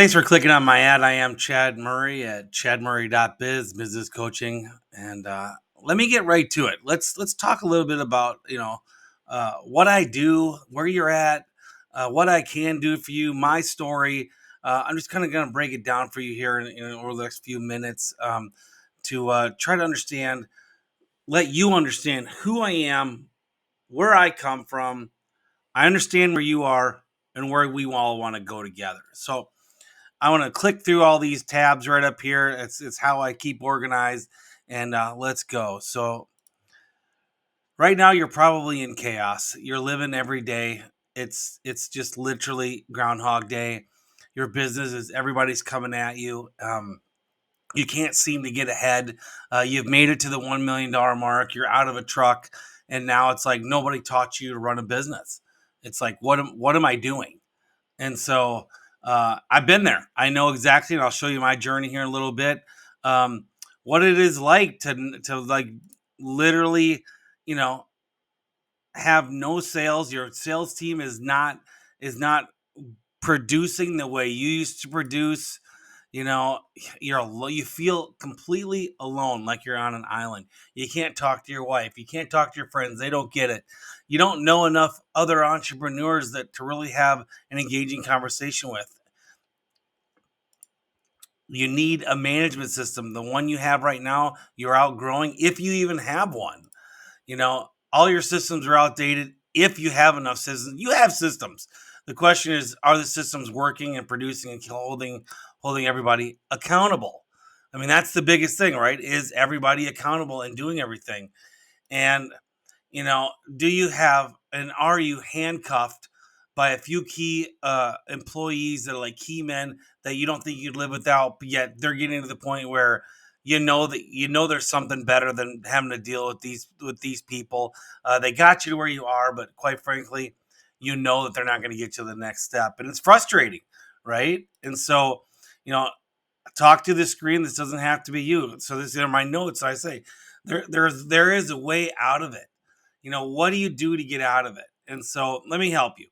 Thanks for clicking on my ad. I am Chad Murray at chadmurray.biz, business coaching, and let me get right to it. Let's talk a little bit about what I do, where you're at, what I can do for you, my story. I'm just kind of going to break it down for you here over the next few minutes to try to let you understand who I am, where I come from. I understand where you are and where we all want to go together. So I want to click through all these tabs right up here. It's how I keep organized, and let's go. So right now you're probably in chaos. You're living every day. It's just literally Groundhog Day. Your business is everybody's coming at you. You can't seem to get ahead. You've made it to the $1 million mark. You're out of a truck, and now it's like nobody taught you to run a business. It's like what am I doing? And so I've been there. I know exactly, and I'll show you my journey here in a little bit. What it is like to like literally, you know, have no sales. Your sales team is not producing the way you used to produce. You know, you feel completely alone, like you're on an island. You can't talk to your wife, you can't talk to your friends, they don't get it. You don't know enough other entrepreneurs that to really have an engaging conversation with. You need a management system. The one you have right now, you're outgrowing, if you even have one. All your systems are outdated. If you have enough systems, you have systems. The question is, are the systems working and producing and holding everybody accountable? I mean, that's the biggest thing, right? Is everybody accountable and doing everything? And do you have and are you handcuffed by a few key employees that are like key men that you don't think you'd live without, but yet they're getting to the point where there's something better than having to deal with these people. They got you to where you are, but quite frankly, you know that they're not going to get you to the next step, and it's frustrating, right? And so, you know, talk to the screen. This doesn't have to be you. So this are my notes. I say there is a way out of it. What do you do to get out of it? And so let me help you.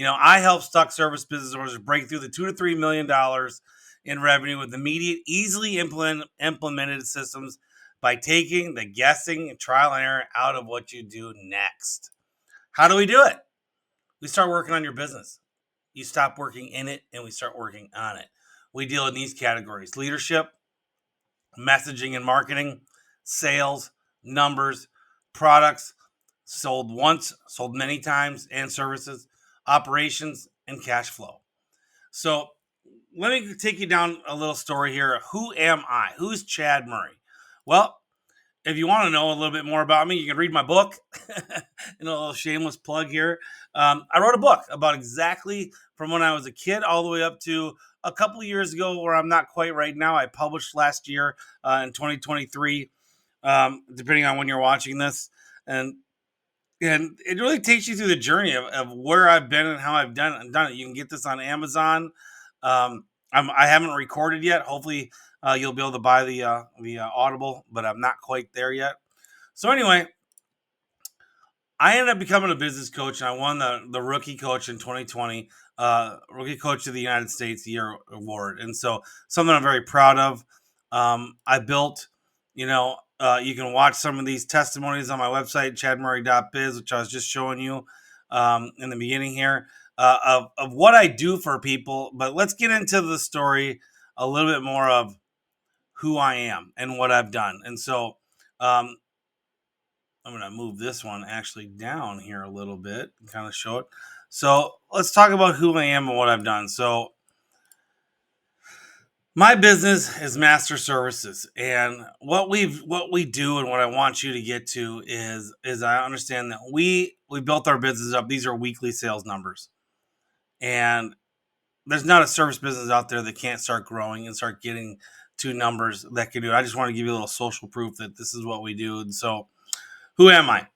I help stock service business owners break through the $2 to $3 million in revenue with immediate, easily implemented systems by taking the guessing and trial and error out of what you do next. How do we do it? We start working on your business. You stop working in it and we start working on it. We deal in these categories: leadership, messaging and marketing, sales, numbers, products, sold once, sold many times, and services, operations, and cash flow. So let me take you down a little story here. Who am I? Who's Chad Murray? Well, if you want to know a little bit more about me, you can read my book. A little shameless plug here. I wrote a book about exactly from when I was a kid all the way up to a couple of years ago, where I'm not quite right now. I published last year in 2023, depending on when you're watching this. And it really takes you through the journey of where I've been and how I've done it. You can get this on Amazon. I haven't recorded yet. Hopefully, you'll be able to buy the Audible, but I'm not quite there yet. So anyway, I ended up becoming a business coach, and I won the rookie coach in 2020, rookie coach of the United States Year award, and so something I'm very proud of. I built, you can watch some of these testimonies on my website, chadmurray.biz, which I was just showing you in the beginning here, of what I do for people. But let's get into the story a little bit more of who I am and what I've done. And so um, I'm going to move this one actually down here a little bit and kind of show it. So let's talk about who I am and what I've done. So my business is master services, and what we do and what I want you to get to is I understand that we built our business up. These are weekly sales numbers, and there's not a service business out there that can't start growing and start getting to numbers that can do it. I just want to give you a little social proof that this is what we do. And so, who am I?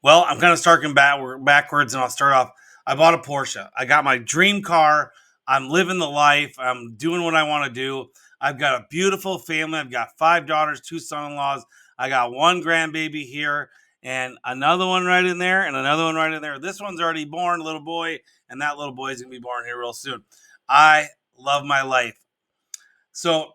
Well, I'm kind of starting backwards, and I'll start off. I bought a Porsche. I got my dream car. I'm living the life. I'm doing what I want to do. I've got a beautiful family. I've got 5 daughters, 2 son-in-laws. I got 1 grandbaby here and another one right in there and another one right in there. This one's already born, little boy, and that little boy is going to be born here real soon. I Love my life. So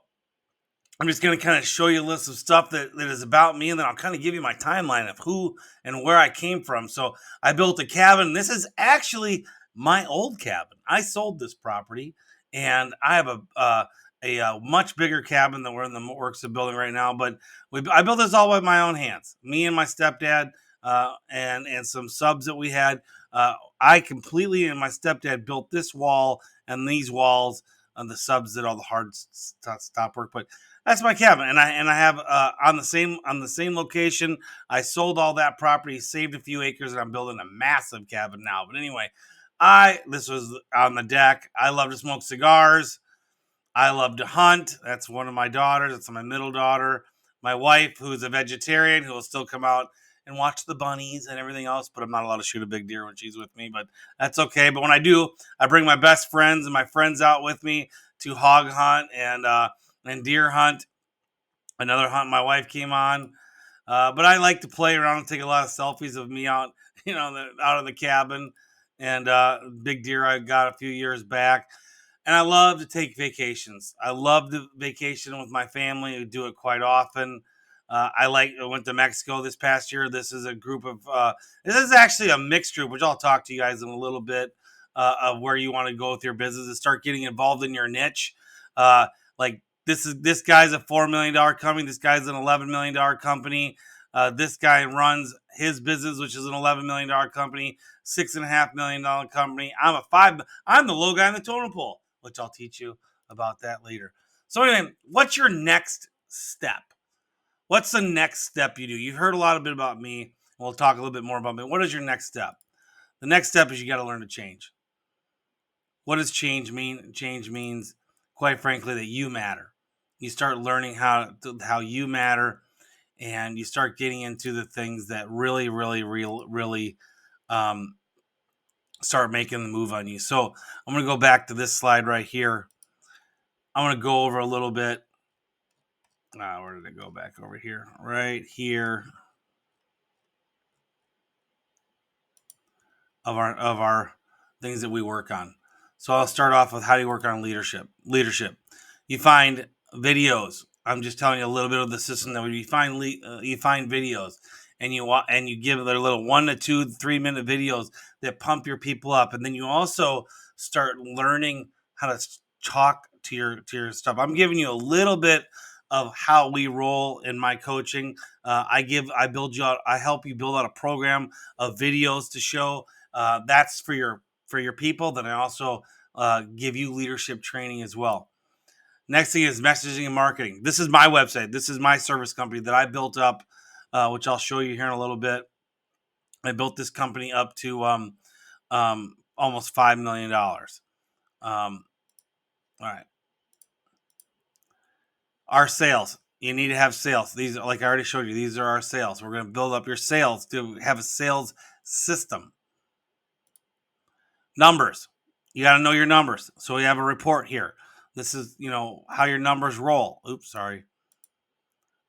I'm just going to kind of show you a list of stuff that is about me, and then I'll kind of give you my timeline of who and where I came from. So I built a cabin. This is actually my old cabin. I sold this property, and I have a much bigger cabin than we're in the works of building right now. But I built this all with my own hands. Me and my stepdad, and some subs that we had. I completely and my stepdad built this wall and these walls, and the subs did all the hard stop work. But that's my cabin, and I have on the same location. I sold all that property, saved a few acres, and I'm building a massive cabin now. But anyway, this was on the deck. I love to smoke cigars. I love to hunt. That's one of my daughters. That's my middle daughter. My wife, who's a vegetarian, who will still come out and watch the bunnies and everything else. But I'm not allowed to shoot a big deer when she's with me. But that's okay. But when I do, I bring my best friends and my friends out with me to hog hunt and deer hunt. Another hunt my wife came on. But I like to play around and take a lot of selfies of me out, out of the cabin, and big deer I got a few years back. And I love to take vacations. I love to vacation with my family. We do it quite often. I went to Mexico this past year. This is a group of, this is actually a mixed group, which I'll talk to you guys in a little bit, of where you want to go with your business and start getting involved in your niche. Like this guy's a $4 million company. This guy's an $11 million company. This guy runs his business, which is an $11 million company, $6.5 million company. I'm the low guy in the totem pole, which I'll teach you about that later. So anyway, what's your next step? What's the next step you do? You've heard a lot of bit about me. We'll talk a little bit more about me. What is your next step? The next step is you got to learn to change. What does change mean? Change means, quite frankly, that you matter. You start learning how you matter, and you start getting into the things that really start making the move on you. So I'm going to go back to this slide right here. I'm going to go over a little bit. Where did it go? Back over here? Right here. Of our things that we work on. So I'll start off with how do you work on leadership. You find videos. I'm just telling you a little bit of the system that you find videos, and you give their little 1 to 2 3 minute videos that pump your people up, and then you also start learning how to talk to your stuff. I'm giving you a little bit of how we roll in my coaching. I help you build out a program of videos to show. That's for your people. Then I also give you leadership training as well. Next thing is messaging and marketing. This is my website. This is my service company that I built up, which I'll show you here in a little bit. I built this company up to almost $5 million. All right. Our sales. You need to have sales. These are, like I already showed you, these are our sales. We're going to build up your sales to have a sales system. Numbers. You got to know your numbers. So we have a report here. This is, how your numbers roll. Oops, sorry.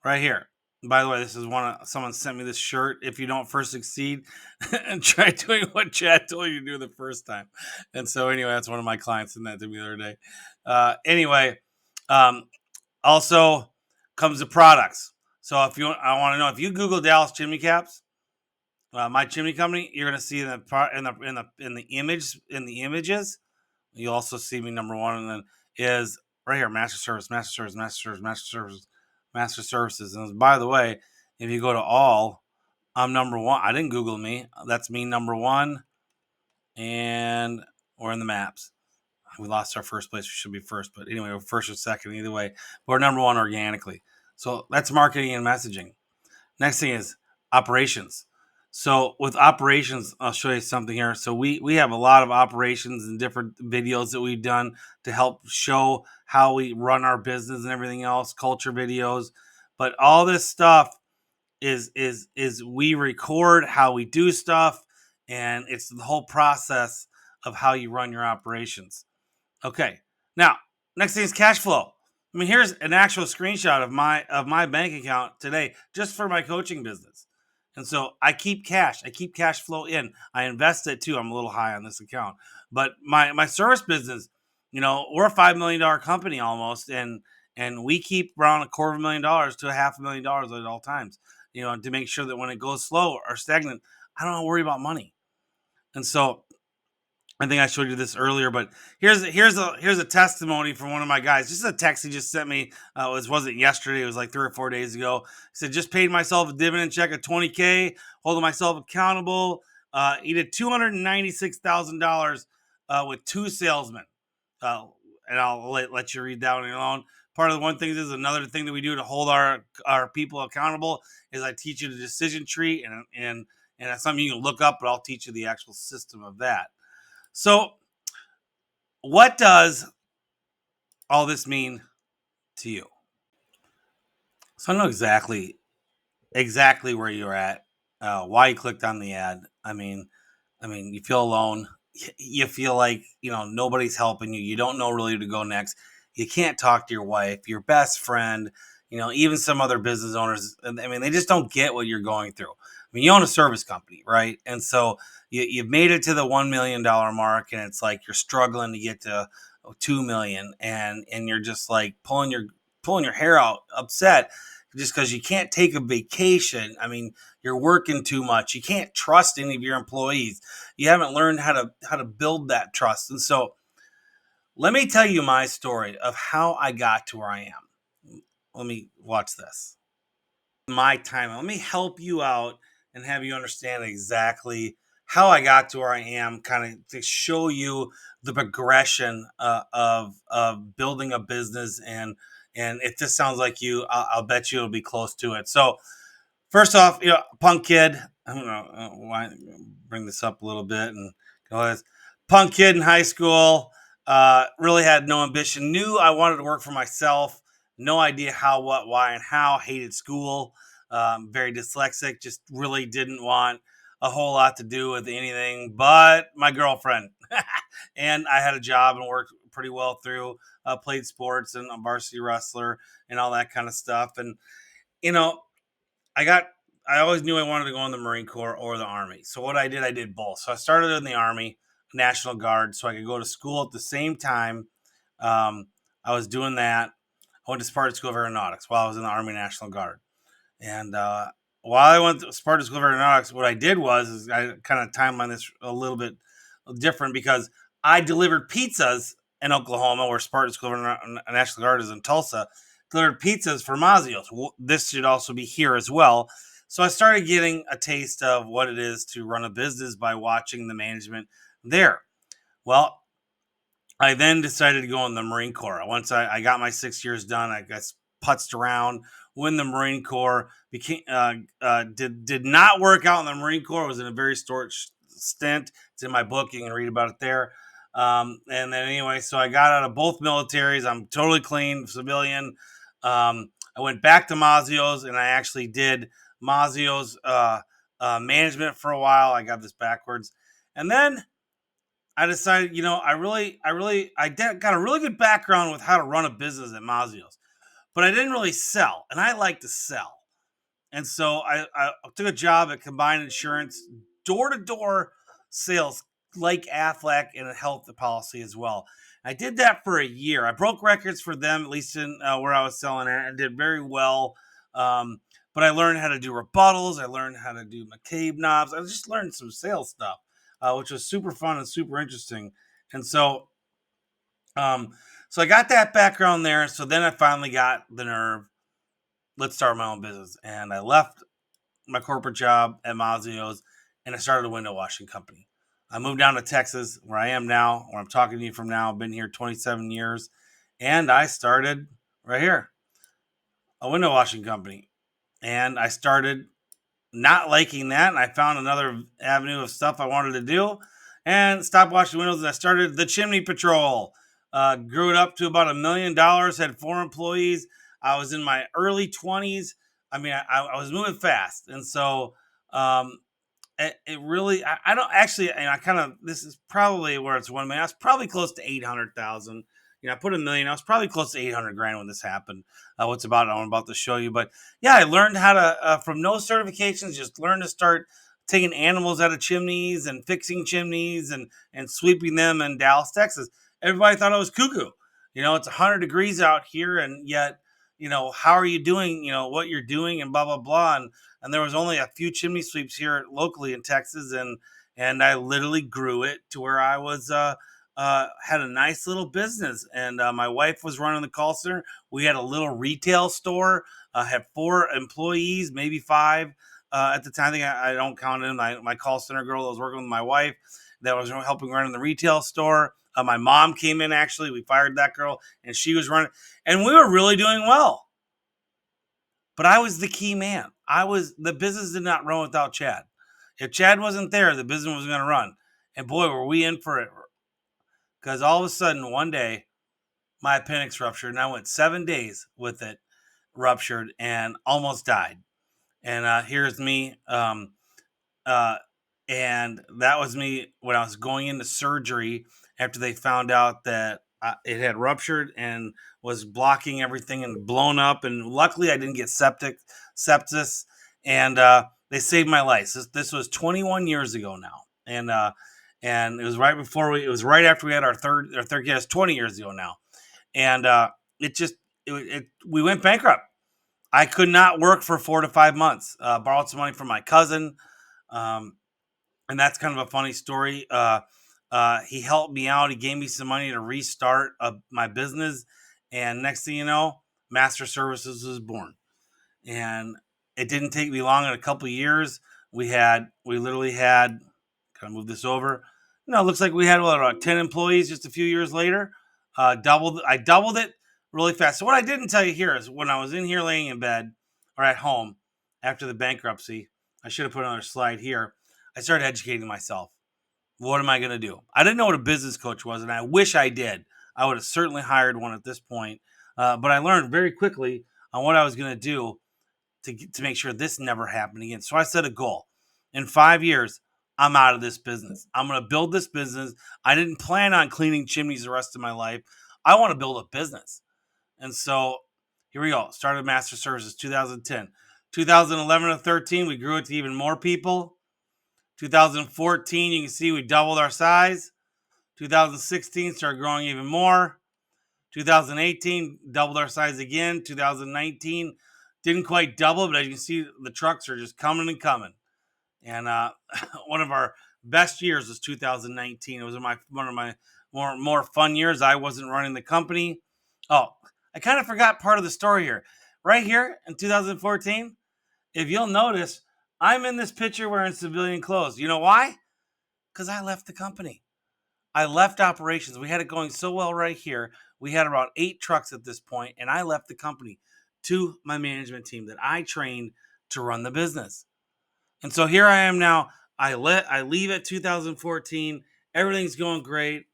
Right here. By the way, this is someone sent me this shirt. If you don't first succeed, and try doing what Chad told you to do the first time. And so anyway, that's one of my clients sent that to me the other day. Anyway, also comes the products. So I want to know, if you Google Dallas chimney caps, my chimney company, you're going to see in the images. You'll also see me number one, and then is right here, master services. And by the way, if you go to all, I'm number one. I didn't Google me. That's me number one, and we're in the maps. We lost our first place. We should be first, but anyway, we're first or second either way. But we're number one organically. So that's marketing and messaging. Next thing is operations. So with operations, I'll show you something here. So we have a lot of operations and different videos that we've done to help show how we run our business and everything else, culture videos. But all this stuff is we record how we do stuff, and it's the whole process of how you run your operations. Okay. Now, next thing is cash flow. I mean, here's an actual screenshot of my bank account today, just for my coaching business. And so I keep cash. I keep cash flow in. I invest it too. I'm a little high on this account. But my service business, We're a $5 million company almost, and we keep around $250,000 to $500,000 at all times. To make sure that when it goes slow or stagnant, I don't have to worry about money. And so I think I showed you this earlier, but here's a testimony from one of my guys. Just a text he just sent me. Wasn't yesterday. It was like 3 or 4 days ago. He said, just paid myself a dividend check of $20K, holding myself accountable. He did $296,000 with 2 salesmen. Uh, and I'll let you read that one alone. Part of the one thing is another thing that we do to hold our people accountable is I teach you the decision tree, and that's something you can look up, but I'll teach you the actual system of that. So, what does all this mean to you? So I know exactly where you're at, why you clicked on the ad. I mean, you feel alone. You feel like nobody's helping you. You don't know really who to go next. You can't talk to your wife, your best friend. Even some other business owners. I mean, they just don't get what you're going through. I mean, you own a service company, right? And so you've made it to the $1 million mark, and it's like you're struggling to get to 2 million, and you're just like pulling your hair out, upset just because you can't take a vacation. I mean, you're working too much. You can't trust any of your employees. You haven't learned how to build that trust. And so let me tell you my story of how I got to where I am. Let me watch this. My time. Let me help you out and have you understand exactly how I got to where I am, kind of to show you the progression of building a business. And if this sounds like you, I'll bet you it'll be close to it. So first off, punk kid. I don't know why bring this up a little bit and go ahead. Punk kid in high school. Really had no ambition. Knew I wanted to work for myself. No idea how, what, why, and how. Hated school. Very dyslexic. Just really didn't want a whole lot to do with anything but my girlfriend. And I had a job and worked pretty well through. Played sports and a varsity wrestler and all that kind of stuff. And you know, I got I always knew I wanted to go in the Marine Corps or the Army. So what I did both. So I started in the Army, National Guard, so I could go to school at the same time. I was doing that. I went to Spartan School of Aeronautics while I was in the Army National Guard. And while I went to Spartan School of Aeronautics, what I did was I kind of timeline this a little bit different because I delivered pizzas in Oklahoma, where Spartan School of National Guard is in Tulsa. Delivered pizzas for Mazios. This should also be here as well. So I started getting a taste of what it is to run a business by watching the management there. Well, I then decided to go in the Marine Corps. Once I got my 6 years done, I got putzed around, went in the Marine Corps, became did not work out in the Marine Corps. It was in a very short stint. It's in my book. You can read about it there. And then anyway, so I got out of both militaries. I'm totally clean, civilian. I went back to Mazios, and I actually did Mazios management for a while. I got this backwards. And then I decided, got a really good background with how to run a business at Mazios, but I didn't really sell, and I like to sell. And so I took a job at Combined Insurance, door to door sales, like Aflac, and a health policy as well. I did that for a year. I broke records for them, at least in where I was selling at, and did very well. But I learned how to do rebuttals. I learned how to do McCabe knobs. I just learned some sales stuff, which was super fun and super interesting. And um, so I got that background there. So then I finally got the nerve. Let's start my own business. And I left my corporate job at Mazios, and I started a window washing company. I moved down to Texas, where I am now, where I'm talking to you from now. I've been here 27 years, and I started right here, a window washing company. And I started not liking that, and I found another avenue of stuff I wanted to do, and stopped washing windows. And I started the Chimney Patrol. Grew it up to about $1 million. Had 4 employees. I was in my early 20s. I mean, I was moving fast, and so it really. I don't actually. And I kind of. This is probably where it's 1 million. I was probably close to 800,000. I put $1 million. I was probably close to 800 grand when this happened. What's about it? I'm about to show you. But yeah, I learned how to from no certifications. Just learn to start taking animals out of chimneys and fixing chimneys and sweeping them in Dallas, Texas. everybody thought I was cuckoo. It's 100 degrees out here, and yet, how are you doing? What you're doing, and blah blah blah. And there was only a few chimney sweeps here locally in Texas, and I literally grew it to where I was had a nice little business, and my wife was running the call center. We had a little retail store, had 4 employees, maybe 5 at the time. I think I don't count in my call center girl that was working with my wife that was helping run in the retail store. My mom came in, actually. We fired that girl, and she was running, and we were really doing well. But I was the key man. The business did not run without Chad. If Chad wasn't there, the business was going to run. And boy, were we in for it. Because all of a sudden, one day, my appendix ruptured, and I went 7 days with it ruptured and almost died. And here's me. Uh, and that was me when I was going into surgery after they found out that it had ruptured and was blocking everything and blown up. And luckily, I didn't get sepsis, and they saved my life. This was 21 years ago now, and it was right before it was right after we had our third kid. It's 20 years ago now, and we went bankrupt. I could not work for 4 to 5 months. Borrowed some money from my cousin. Um, and that's kind of a funny story. He helped me out. He gave me some money to restart my business, and next thing you know, Master Services was born. And it didn't take me long. In a couple of years, we literally had. Can I move this over? No, it looks like we had about 10 employees just a few years later. I doubled it really fast. So what I didn't tell you here is when I was in here laying in bed or at home after the bankruptcy, I should have put another slide here. I started educating myself. What am I going to do? I didn't know what a business coach was, and I wish I did. I would have certainly hired one at this point. But I learned very quickly on what I was going to do to make sure this never happened again. So I set a goal. In 5 years, I'm out of this business. I'm going to build this business. I didn't plan on cleaning chimneys the rest of my life. I want to build a business. And so here we go. Started Master Services 2010. 2011 to 13, we grew it to even more people. 2014, you can see we doubled our size. 2016, started growing even more. 2018, doubled our size again. 2019, didn't quite double, but as you can see, the trucks are just coming and coming. And one of our best years was 2019. It was one of my more fun years. I wasn't running the company. Oh, I kind of forgot part of the story here. Right here in 2014, if you'll notice, I'm in this picture wearing civilian clothes. You know why? Because I left the company. I left operations. We had it going so well right here. We had about 8 trucks at this point, and I left the company to my management team that I trained to run the business. And so here I am now. I leave at 2014. Everything's going great.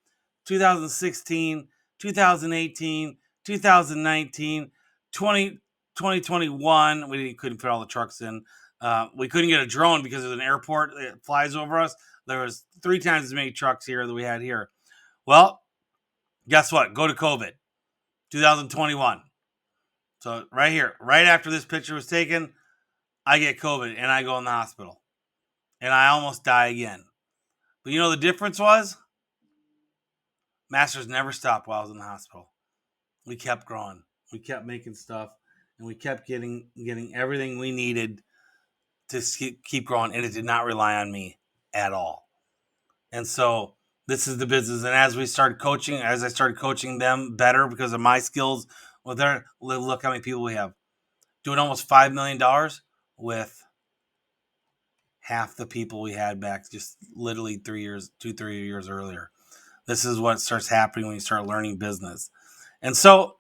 2016, 2018, 2019, 2021. We couldn't fit all the trucks in. We couldn't get a drone because there's an airport that flies over us. There was 3 times as many trucks here that we had here. Well, guess what? Go to COVID, 2021. So right here, right after this picture was taken, I get COVID and I go in the hospital. And I almost die again. But you know the difference was? Masters never stopped while I was in the hospital. We kept growing. We kept making stuff. And we kept getting everything we needed to keep growing. And it did not rely on me at all. And so this is the business. And as I started coaching them better because of my skills, well, look how many people we have. Doing almost $5 million with half the people we had back just literally 3 years earlier. This is what starts happening when you start learning business. And so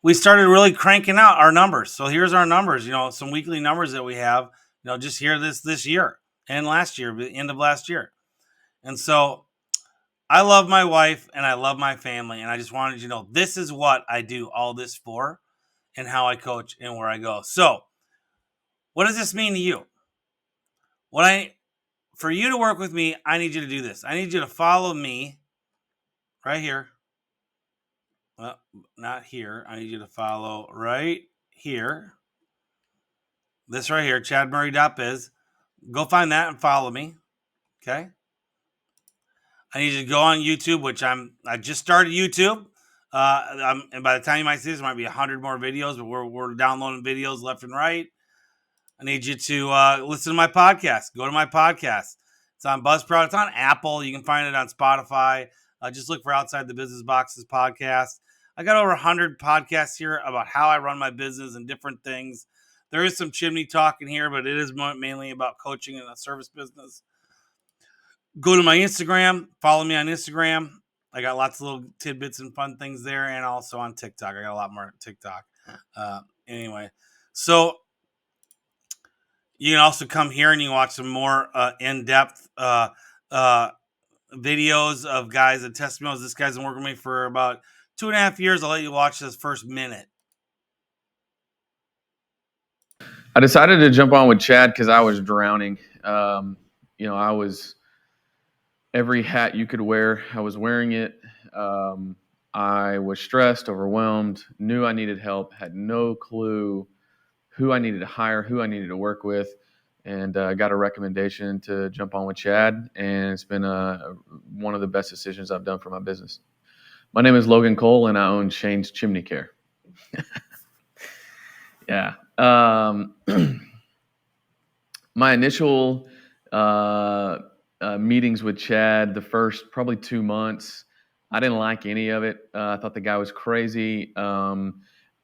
we started really cranking out our numbers. So here's our numbers, some weekly numbers that we have, just here this year and last year, the end of last year. And so I love my wife and I love my family. And I just wanted you to know this is what I do all this for and how I coach and where I go. So what does this mean to you? For you to work with me, I need you to do this. I need you to follow me right here. Well, not here. I need you to follow right here. This right here, chadmurray.biz. Go find that and follow me. Okay? I need you to go on YouTube, which I just started YouTube. And by the time you might see this, there might be 100 more videos, but we're downloading videos left and right. I need you to listen to my podcast. Go to my podcast. It's on Buzzsprout. It's on Apple. You can find it on Spotify. Just look for Outside the Business Boxes podcast. I got over 100 podcasts here about how I run my business and different things. There is some chimney talk in here, but it is mainly about coaching and the service business. Go to my Instagram. Follow me on Instagram. I got lots of little tidbits and fun things there, and also on TikTok. I got a lot more TikTok. Anyway, so you can also come here and you can watch some more in-depth videos of guys and testimonials. This guy's been working with me for about 2.5 years. I'll let you watch this first minute. I decided to jump on with Chad because I was drowning. I was every hat you could wear. I was wearing it. I was stressed, overwhelmed, knew I needed help, had no clue who I needed to hire, who I needed to work with, and got a recommendation to jump on with Chad. And it's been one of the best decisions I've done for my business. My name is Logan Cole, and I own Shane's Chimney Care. Yeah. My initial meetings with Chad, the first probably 2 months, I didn't like any of it. I thought the guy was crazy.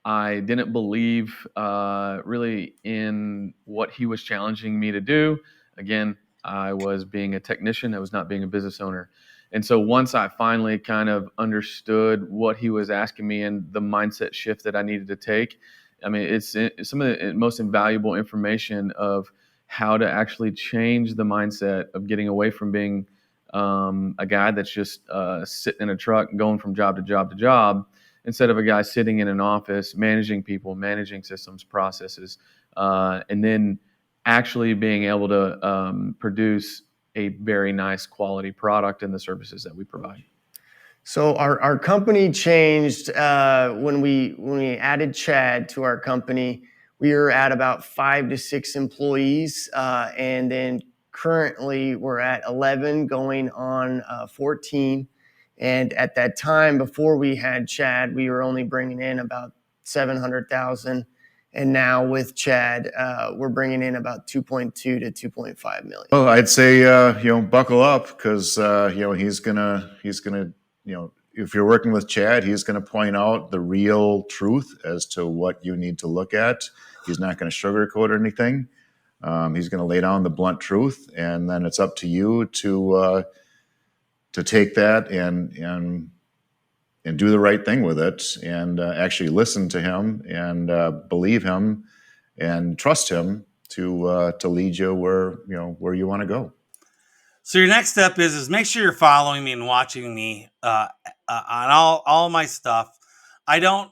I didn't believe really in what he was challenging me to do. Again, I was being a technician. I was not being a business owner. And so once I finally kind of understood what he was asking me and the mindset shift that I needed to take, I mean, it's some of the most invaluable information of how to actually change the mindset of getting away from being a guy that's just sitting in a truck and going from job to job to job, instead of a guy sitting in an office, managing people, managing systems, processes, and then actually being able to produce a very nice quality product and the services that we provide. So our company changed when we added Chad to our company. We were at about 5 to 6 employees, and then currently we're at 11, going on 14. And at that time, before we had Chad, we were only bringing in about $700,000. And now with Chad, we're bringing in about 2.2 to 2.5 million. Well, I'd say buckle up, because he's gonna if you're working with Chad, he's gonna point out the real truth as to what you need to look at. He's not going to sugarcoat anything. He's going to lay down the blunt truth, and then it's up to you to take that and do the right thing with it, and actually listen to him and believe him and trust him to lead you where you want to go. So your next step is make sure you're following me and watching me on all my stuff. I don't.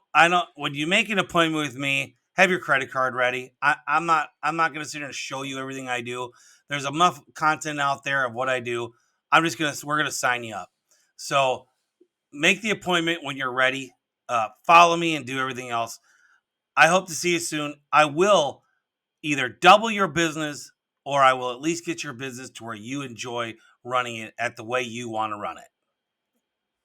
When you make an appointment with me, have your credit card ready. I'm not going to sit here and show you everything I do. There's enough content out there of what I do. We're going to sign you up. So make the appointment when you're ready. Follow me and do everything else. I hope to see you soon. I will either double your business, or I will at least get your business to where you enjoy running it at the way you want to run it.